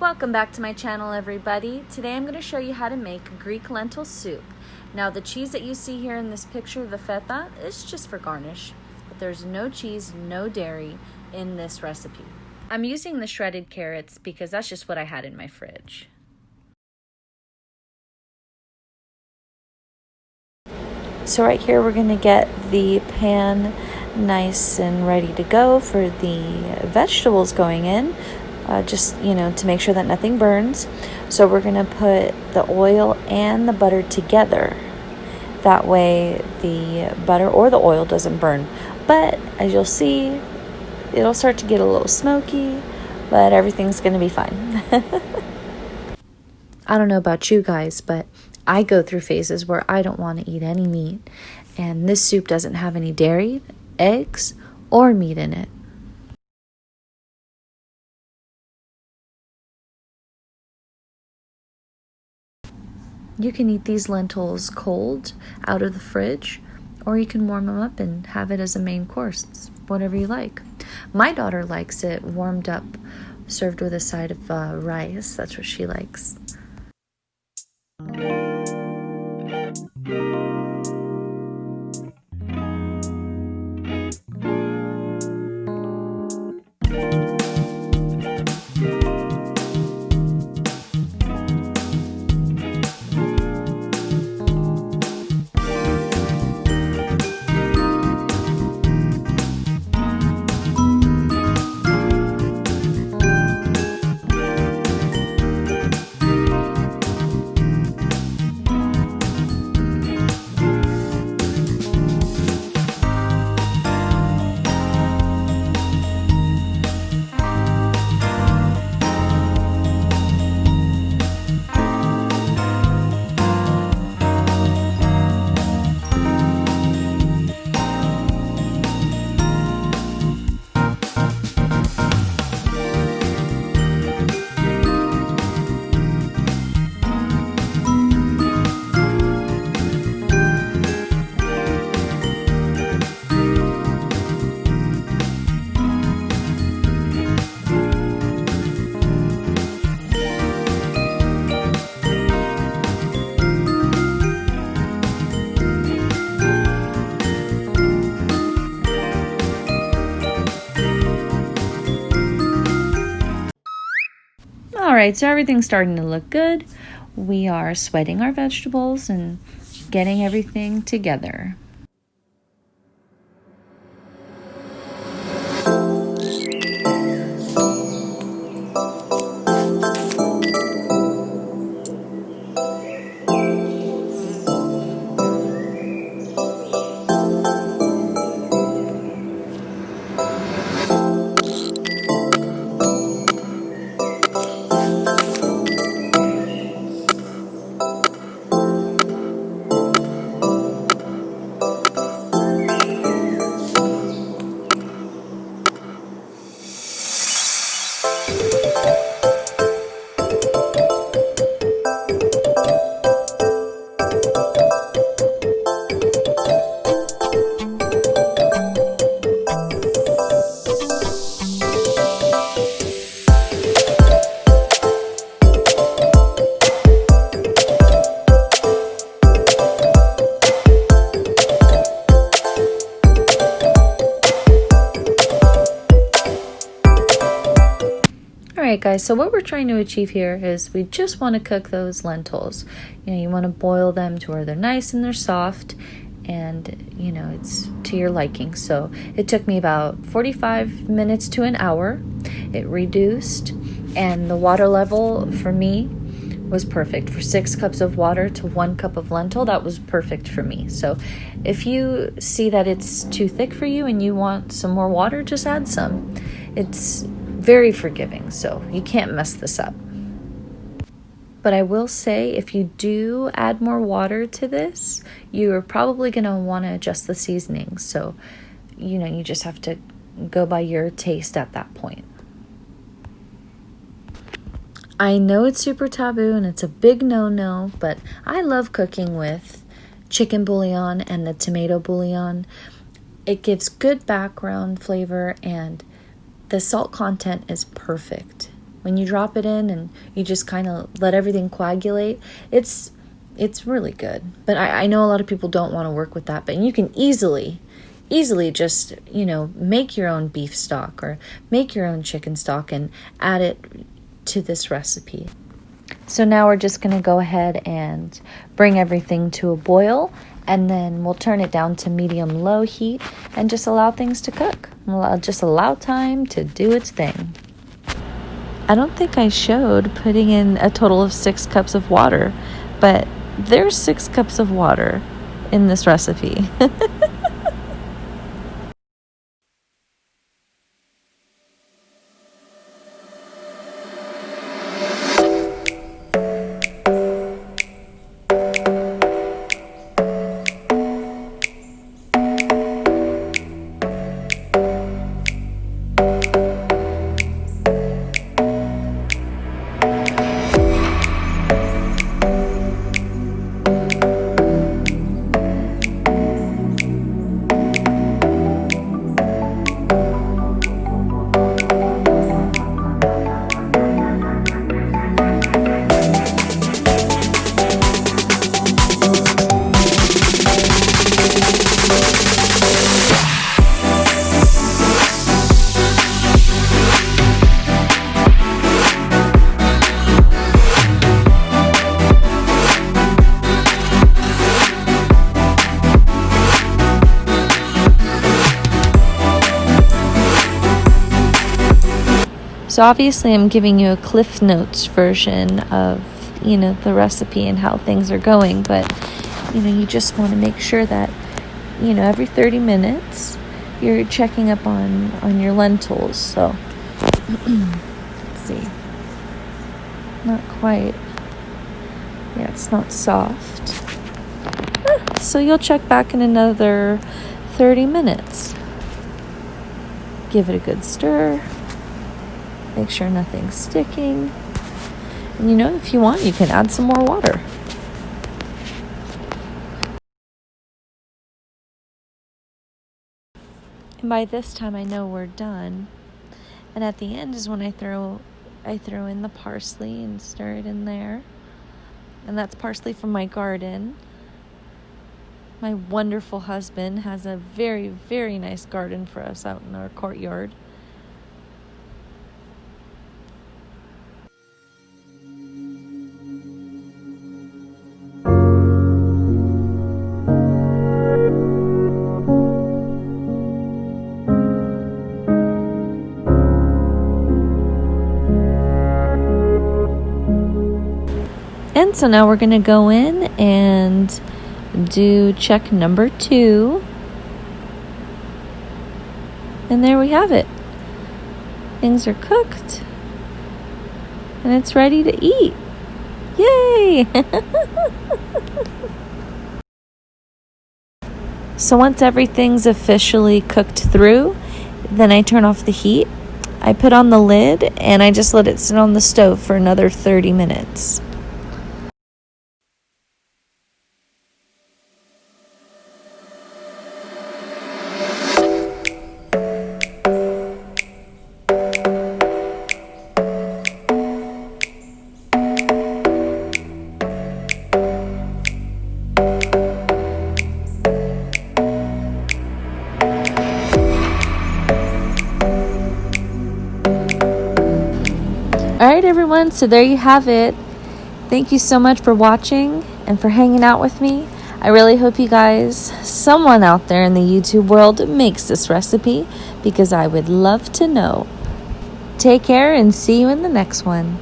Welcome back to my channel, everybody. Today I'm going to show you how to make Greek lentil soup. Now the cheese that you see here in this picture, the feta, is just for garnish, but there's no cheese, no dairy in this recipe. I'm using the shredded carrots because that's just what I had in my fridge. So right here we're going to get the pan nice and ready to go for the vegetables going in. Just, to make sure that nothing burns. So we're going to put the oil and the butter together. That way the butter or the oil doesn't burn. But as you'll see, it'll start to get a little smoky, but everything's going to be fine. I don't know about you guys, but I go through phases where I don't want to eat any meat. And this soup doesn't have any dairy, eggs, or meat in it. You can eat these lentils cold out of the fridge, or you can warm them up and have it as a main course. It's whatever you like. My daughter likes it warmed up, served with a side of rice. That's what she likes. Alright, so everything's starting to look good. We are sweating our vegetables and getting everything together. Alright guys, so what we're trying to achieve here is we just want to cook those lentils. You want to boil them to where they're nice and they're soft and, it's to your liking. So it took me about 45 minutes to an hour. It reduced and the water level for me was perfect. For 6 cups of water to 1 cup of lentil, that was perfect for me. So if you see that it's too thick for you and you want some more water, just add some. It's very forgiving, so you can't mess this up. But I will say, if you do add more water to this, you're probably going to want to adjust the seasoning. So, you just have to go by your taste at that point. I know it's super taboo and it's a big no-no, but I love cooking with chicken bouillon and the tomato bouillon. It gives good background flavor and the salt content is perfect. when you drop it in and you just kind of let everything coagulate, it's really good. But I know a lot of people don't want to work with that, but you can easily just, make your own beef stock or make your own chicken stock and add it to this recipe. So now we're just going to go ahead and bring everything to a boil, and then we'll turn it down to medium-low heat and just allow things to cook. Just allow time to do its thing. I don't think I showed putting in a total of 6 cups of water, but there's 6 cups of water in this recipe. So obviously I'm giving you a Cliff Notes version of, the recipe and how things are going. But, you just want to make sure that, every 30 minutes you're checking up on your lentils. So, let's see. Not quite. Yeah, it's not soft. So you'll check back in another 30 minutes. Give it a good stir. Make sure nothing's sticking. And if you want, you can add some more water. And by this time I know we're done. And at the end is when I throw in the parsley and stir it in there. And that's parsley from my garden. My wonderful husband has a very, very nice garden for us out in our courtyard. And so now we're going to go in and do check number 2. And there we have it. Things are cooked. And it's ready to eat. Yay! So once everything's officially cooked through, then I turn off the heat. I put on the lid and I just let it sit on the stove for another 30 minutes. Alright everyone, so there you have it. Thank you so much for watching and for hanging out with me. I really hope you guys, someone out there in the YouTube world makes this recipe, because I would love to know. Take care and see you in the next one.